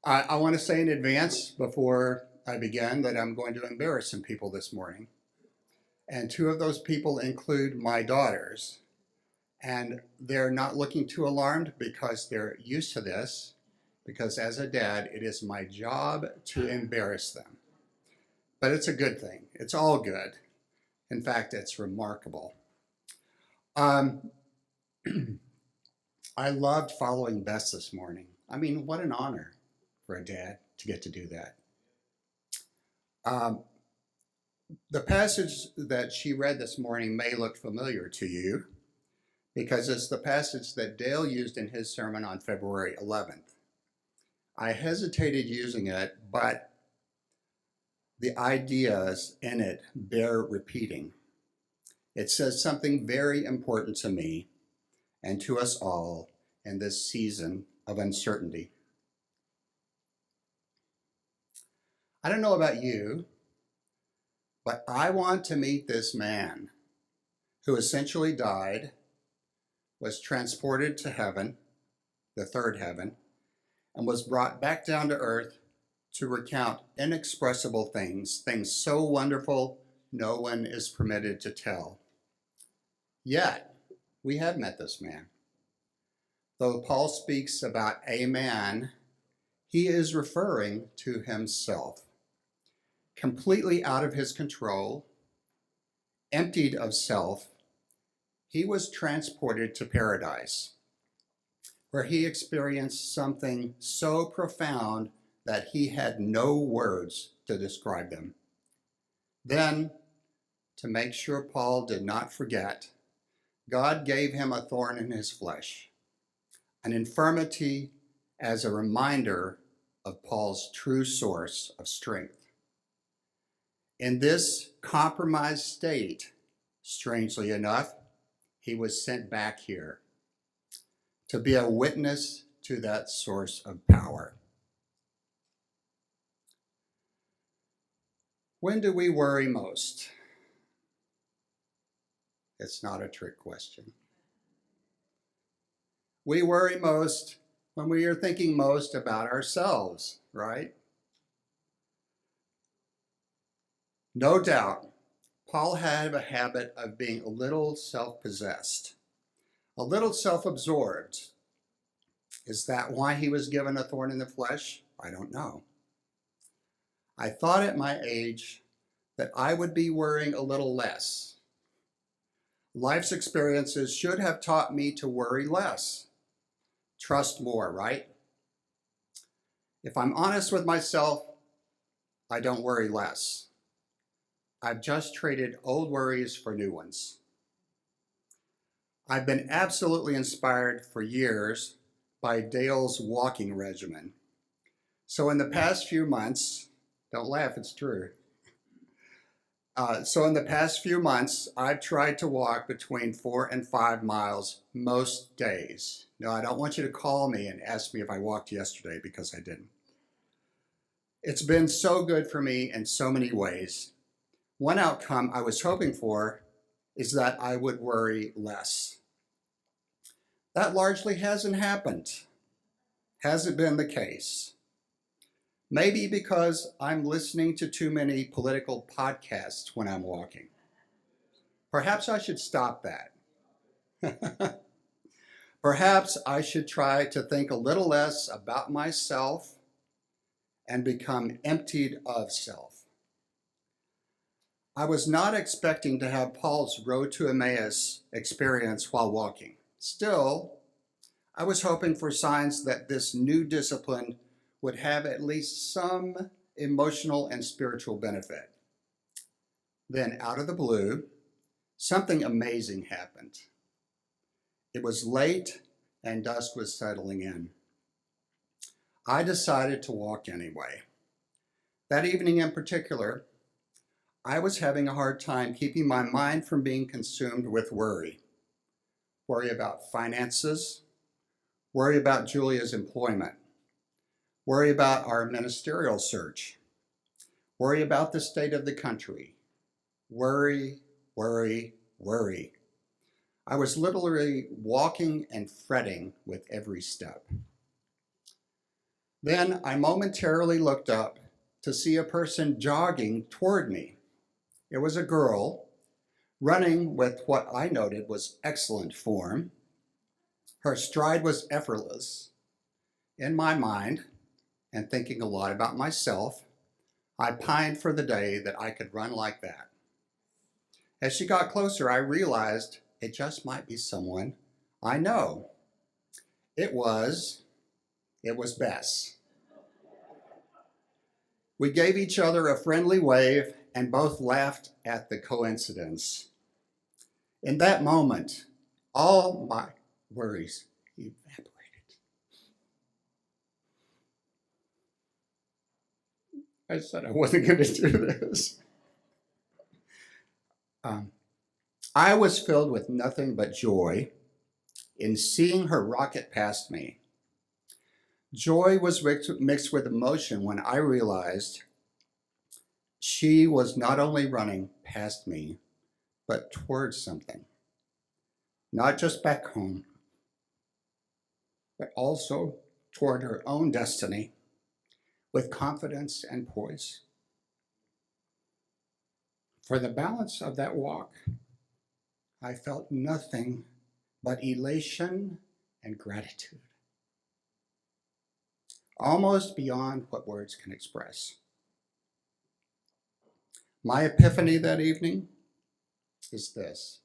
I want to say in advance before I begin that I'm going to embarrass some people this morning. And two of those people include my daughters. And they're not looking too alarmed because they're used to this. Because as a dad, it is my job to embarrass them. But it's a good thing. It's all good. In fact, it's remarkable. Um, I loved following Bess this morning. I mean, what an honor for a dad to get to do that. Um, the passage that she read this morning may look familiar to you because it's the passage that Dale used in his sermon on February 11th. I hesitated using it, but the ideas in it bear repeating. It says something very important to me and to us all in this season of uncertainty. I don't know about you, but I want to meet this man who essentially died, was transported to heaven, the third heaven, and was brought back down to earth to recount inexpressible things, things so wonderful no one is permitted to tell. Yet, we have met this man. Though Paul speaks about a man, he is referring to himself. Completely out of his control, emptied of self, he was transported to paradise, where he experienced something so profound that he had no words to describe them. Then, to make sure Paul did not forget, God gave him a thorn in his flesh, an infirmity as a reminder of Paul's true source of strength. In this compromised state, strangely enough, he was sent back here to be a witness to that source of power. When do we worry most? It's not a trick question. We worry most when we are thinking most about ourselves, right? No doubt, Paul had a habit of being a little self-possessed, a little self-absorbed. Is that why he was given a thorn in the flesh? I don't know. I thought at my age that I would be worrying a little less. Life's experiences should have taught me to worry less, trust more, right? If I'm honest with myself, I don't worry less. I've just traded old worries for new ones. I've been absolutely inspired for years by Dale's walking regimen. So in the past few months, don't laugh, it's true. So in the past few months, I've tried to walk between 4 and 5 miles most days. No, I don't want you to call me and ask me if I walked yesterday because I didn't. It's been so good for me in so many ways. One outcome I was hoping for is that I would worry less. That largely hasn't happened. Hasn't been the case. Maybe because I'm listening to too many political podcasts when I'm walking. Perhaps I should stop that. Perhaps I should try to think a little less about myself and become emptied of self. I was not expecting to have Paul's Road to Emmaus experience while walking. Still, I was hoping for signs that this new discipline would have at least some emotional and spiritual benefit. Then, out of the blue, something amazing happened. It was late and dusk was settling in. I decided to walk anyway. That evening in particular, I was having a hard time keeping my mind from being consumed with worry. Worry about finances, worry about Julia's employment, worry about our ministerial search, worry about the state of the country. Worry, worry, worry. I was literally walking and fretting with every step. Then I momentarily looked up to see a person jogging toward me. It was a girl running with what I noted was excellent form. Her stride was effortless. In my mind, and thinking a lot about myself, I pined for the day that I could run like that. As she got closer, I realized it just might be someone I know. It was, it was Bess. We gave each other a friendly wave and both laughed at the coincidence. In that moment, all my worries evaporated. I said I wasn't going to do this. I was filled with nothing but joy in seeing her rocket past me. Joy was mixed with emotion when I realized she was not only running past me, but towards something. Not just back home, but also toward her own destiny with confidence and poise. For the balance of that walk, I felt nothing but elation and gratitude, almost beyond what words can express. My epiphany that evening is this: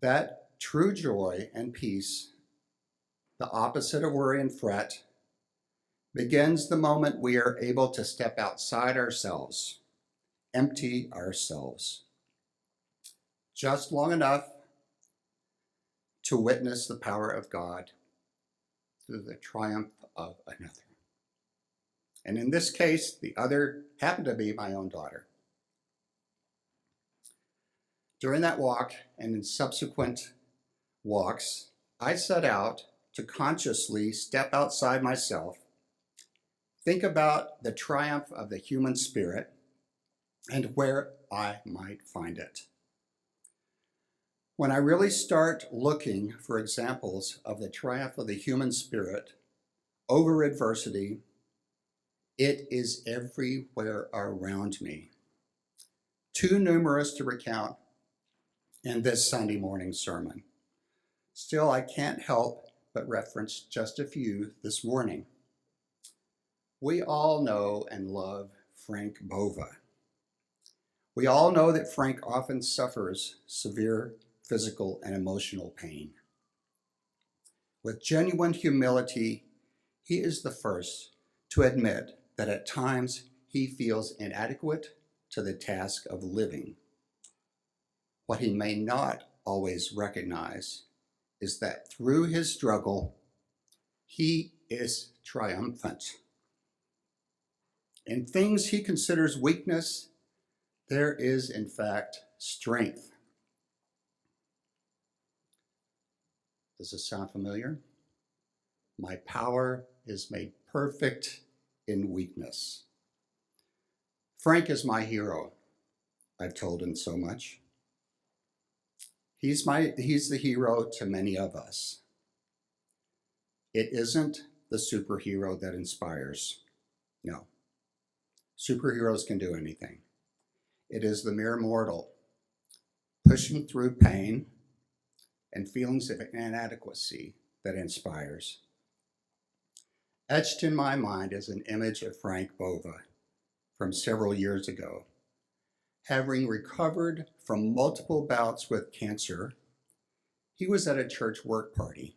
that true joy and peace, the opposite of worry and fret, begins the moment we are able to step outside ourselves, empty ourselves, just long enough to witness the power of God through the triumph of another. And in this case, the other happened to be my own daughter. During that walk and in subsequent walks, I set out to consciously step outside myself, think about the triumph of the human spirit and where I might find it. When I really start looking for examples of the triumph of the human spirit over adversity, it is everywhere around me. Too numerous to recount in this Sunday morning sermon. Still, I can't help but reference just a few this morning. We all know and love Frank Bova. We all know that Frank often suffers severe physical and emotional pain. With genuine humility, he is the first to admit that at times he feels inadequate to the task of living. What he may not always recognize is that through his struggle, he is triumphant. In things he considers weakness, there is in fact strength. Does this sound familiar? My power is made perfect in weakness. Frank is my hero. I've told him so much. He's the hero to many of us. It isn't the superhero that inspires. No. Superheroes can do anything. It is the mere mortal pushing through pain and feelings of inadequacy that inspires. Etched in my mind is an image of Frank Bova from several years ago. Having recovered from multiple bouts with cancer, he was at a church work party.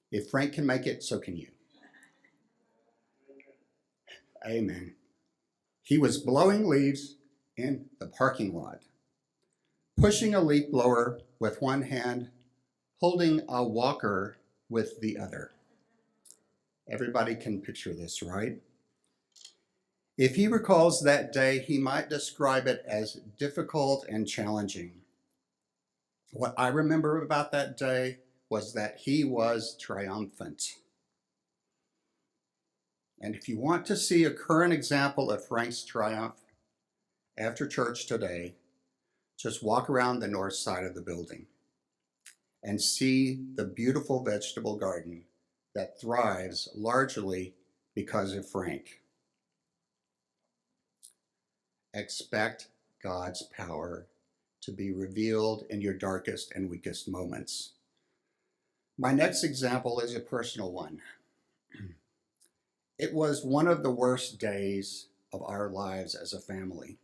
If Frank can make it, so can you. Amen. He was blowing leaves in the parking lot, pushing a leaf blower with one hand, holding a walker with the other. Everybody can picture this, right? If he recalls that day, he might describe it as difficult and challenging. What I remember about that day was that he was triumphant. And if you want to see a current example of Frank's triumph after church today, just walk around the north side of the building and see the beautiful vegetable garden that thrives largely because of Frank. Expect God's power to be revealed in your darkest and weakest moments. My next example is a personal one. It was one of the worst days of our lives as a family.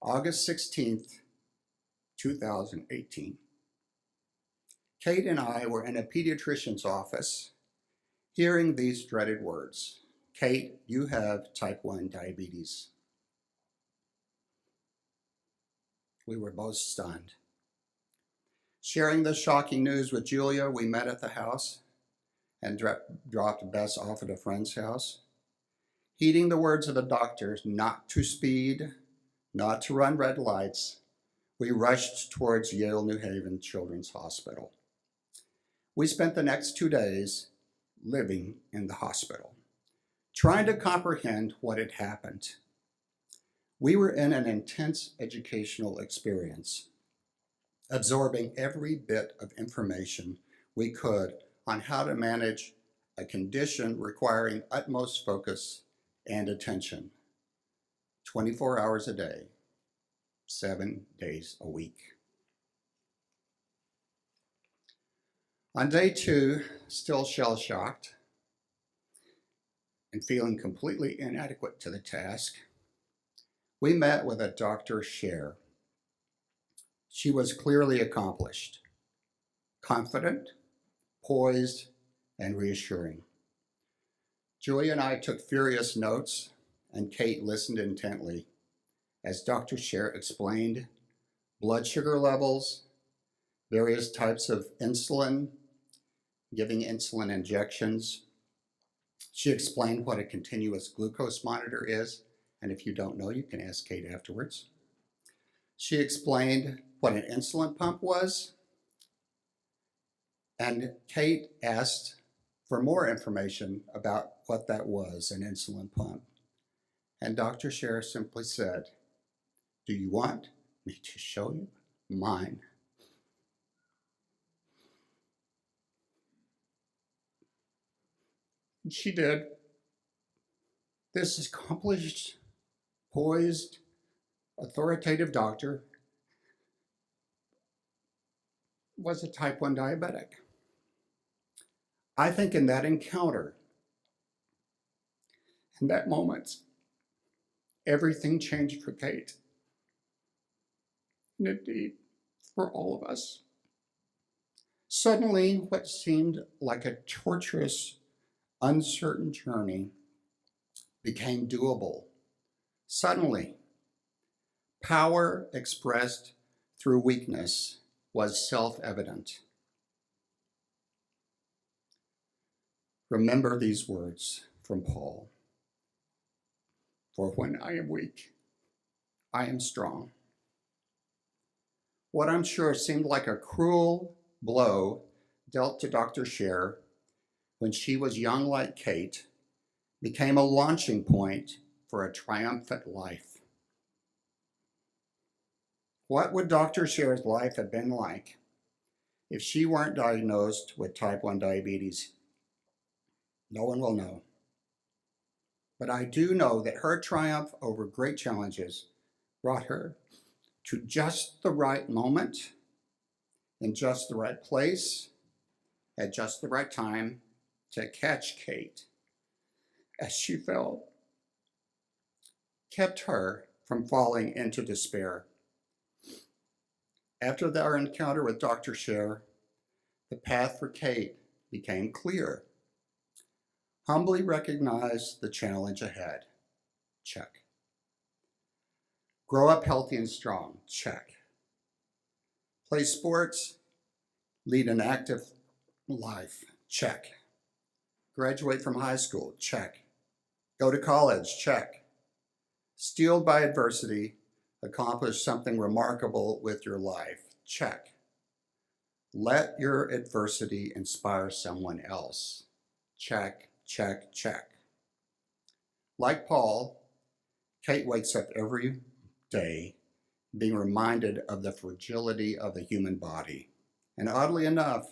August 16th, 2018. Kate and I were in a pediatrician's office hearing these dreaded words. Kate, you have type 1 diabetes. We were both stunned. Sharing the shocking news with Julia, we met at the house and dropped Bess off at a friend's house. Heeding the words of the doctors not to speed, not to run red lights, we rushed towards Yale New Haven Children's Hospital. We spent the next 2 days living in the hospital, trying to comprehend what had happened. We were in an intense educational experience, absorbing every bit of information we could on how to manage a condition requiring utmost focus and attention, 24 hours a day, 7 days a week. On day 2, still shell-shocked and feeling completely inadequate to the task, we met with a Dr. Scher. She was clearly accomplished, confident, poised, and reassuring. Julia and I took furious notes, and Kate listened intently as Dr. Scher explained blood sugar levels, various types of insulin, giving insulin injections. She explained what a continuous glucose monitor is, and if you don't know, you can ask Kate afterwards. She explained what an insulin pump was, and Kate asked for more information about what that was, an insulin pump. And Dr. Scher simply said, "Do you want me to show you mine?" And she did. This accomplished, poised, authoritative doctor was a type 1 diabetic. I think in that encounter, in that moment, everything changed for Kate. And indeed, for all of us. Suddenly, what seemed like a torturous, uncertain journey became doable. Suddenly, power expressed through weakness was self-evident. Remember these words from Paul. For when I am weak, I am strong. What I'm sure seemed like a cruel blow dealt to Dr. Scher when she was young like Kate became a launching point for a triumphant life. What would Dr. Scher's life have been like if she weren't diagnosed with type 1 diabetes? No one will know. But I do know that her triumph over great challenges brought her to just the right moment, in just the right place, at just the right time to catch Kate as she fell, kept her from falling into despair. After our encounter with Dr. Scher, the path for Kate became clear. Humbly recognize the challenge ahead. Check. Grow up healthy and strong. Check. Play sports. Lead an active life. Check. Graduate from high school. Check. Go to college. Check. Steeled by adversity, accomplish something remarkable with your life. Check. Let your adversity inspire someone else. Check, check, check. Like Paul, Kate wakes up every day being reminded of the fragility of the human body. And oddly enough,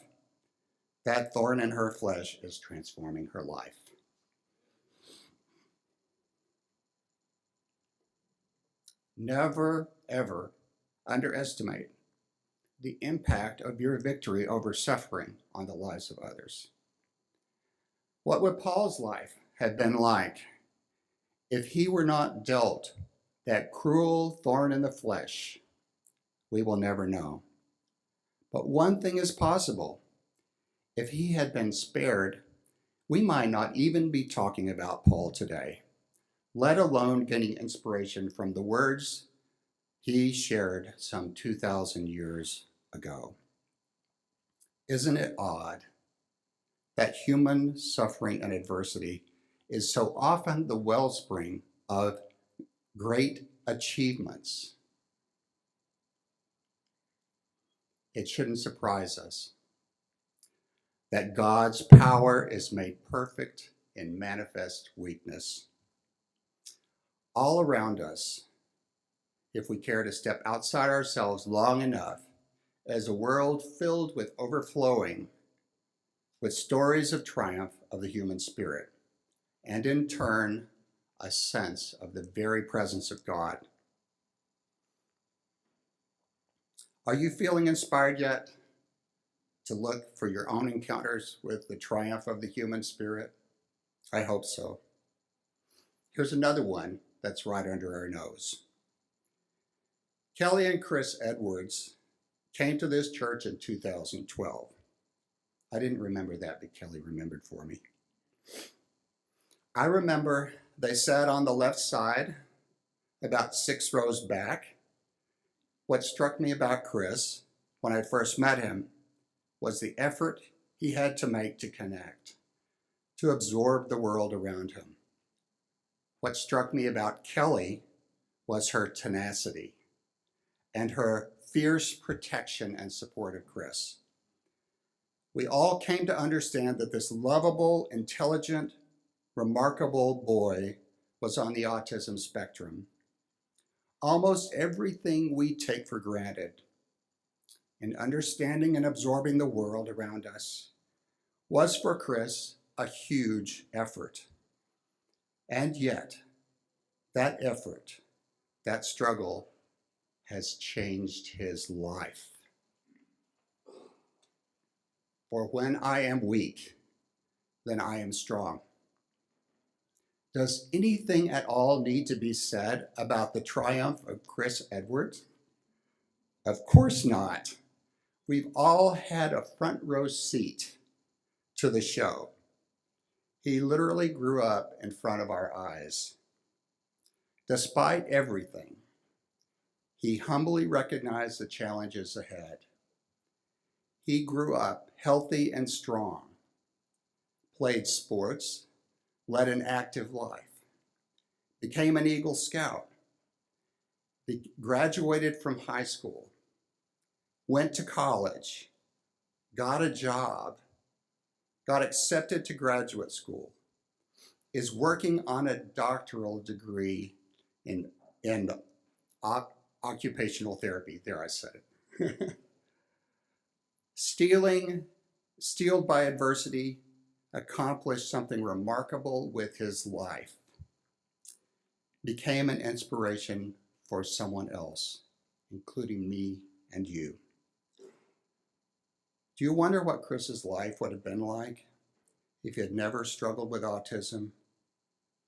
That thorn in her flesh is transforming her life. Never, ever underestimate the impact of your victory over suffering on the lives of others. What would Paul's life have been like if he were not dealt that cruel thorn in the flesh? We will never know. But one thing is possible. If he had been spared, we might not even be talking about Paul today, let alone getting inspiration from the words he shared some 2,000 years ago. Isn't it odd that human suffering and adversity is so often the wellspring of great achievements? It shouldn't surprise us that God's power is made perfect in manifest weakness. All around us, if we care to step outside ourselves long enough, is a world filled with overflowing with stories of triumph of the human spirit, and in turn, a sense of the very presence of God. Are you feeling inspired yet to look for your own encounters with the triumph of the human spirit? I hope so. Here's another one that's right under our nose. Kelly and Chris Edwards came to this church in 2012. I didn't remember that, but Kelly remembered for me. I remember they sat on the left side, about 6 rows back. What struck me about Chris when I first met him was the effort he had to make to connect, to absorb the world around him. What struck me about Kelly was her tenacity and her fierce protection and support of Chris. We all came to understand that this lovable, intelligent, remarkable boy was on the autism spectrum. Almost everything we take for granted in understanding and absorbing the world around us was for Chris a huge effort. And yet, that effort, that struggle, has changed his life. For when I am weak, then I am strong. Does anything at all need to be said about the triumph of Chris Edwards? Of course not. We've all had a front row seat to the show. He literally grew up in front of our eyes. Despite everything, he humbly recognized the challenges ahead. He grew up healthy and strong, played sports, led an active life, became an Eagle Scout, graduated from high school, went to college, got a job, got accepted to graduate school, is working on a doctoral degree in occupational therapy. There, I said it. Steeled by adversity, accomplished something remarkable with his life, became an inspiration for someone else, including me and you. Do you wonder what Chris's life would have been like if he had never struggled with autism?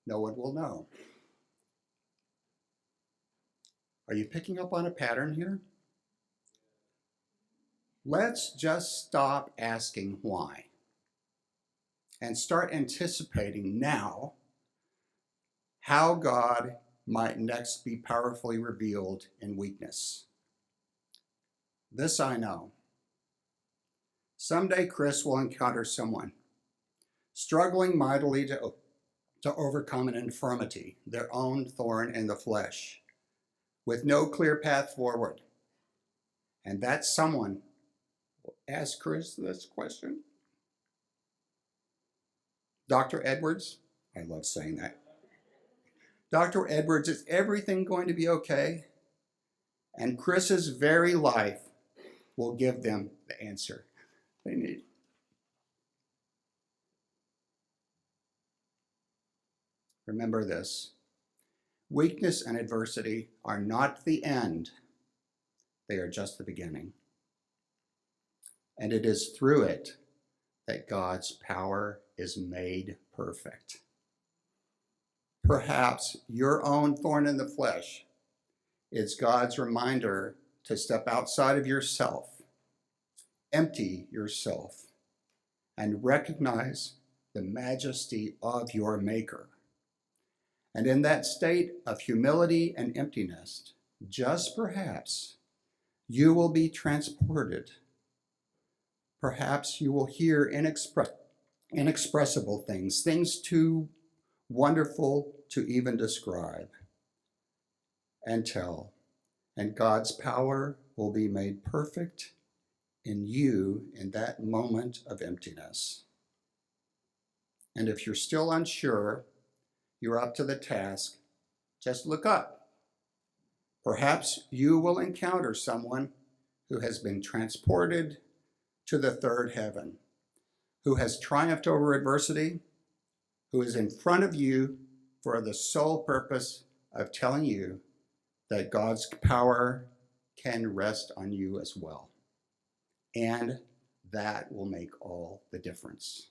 No one will know. Are you picking up on a pattern here? Let's just stop asking why and start anticipating now how God might next be powerfully revealed in weakness. This I know. Someday Chris will encounter someone struggling mightily to overcome an infirmity, their own thorn in the flesh, with no clear path forward. And that someone will ask Chris this question. Dr. Edwards, I love saying that. Dr. Edwards, is everything going to be okay? And Chris's very life will give them the answer they need. remember this: weakness and adversity are not the end, they are just the beginning. And it is through it that God's power is made perfect. Perhaps your own thorn in the flesh is God's reminder to step outside of yourself, empty yourself, and recognize the majesty of your Maker. And in that state of humility and emptiness, just perhaps, you will be transported. Perhaps you will hear inexpressible things, things too wonderful to even describe and tell. And God's power will be made perfect in you in that moment of emptiness. And if you're still unsure, you're up to the task, just look up. Perhaps you will encounter someone who has been transported to the third heaven, who has triumphed over adversity, who is in front of you for the sole purpose of telling you that God's power can rest on you as well. And that will make all the difference.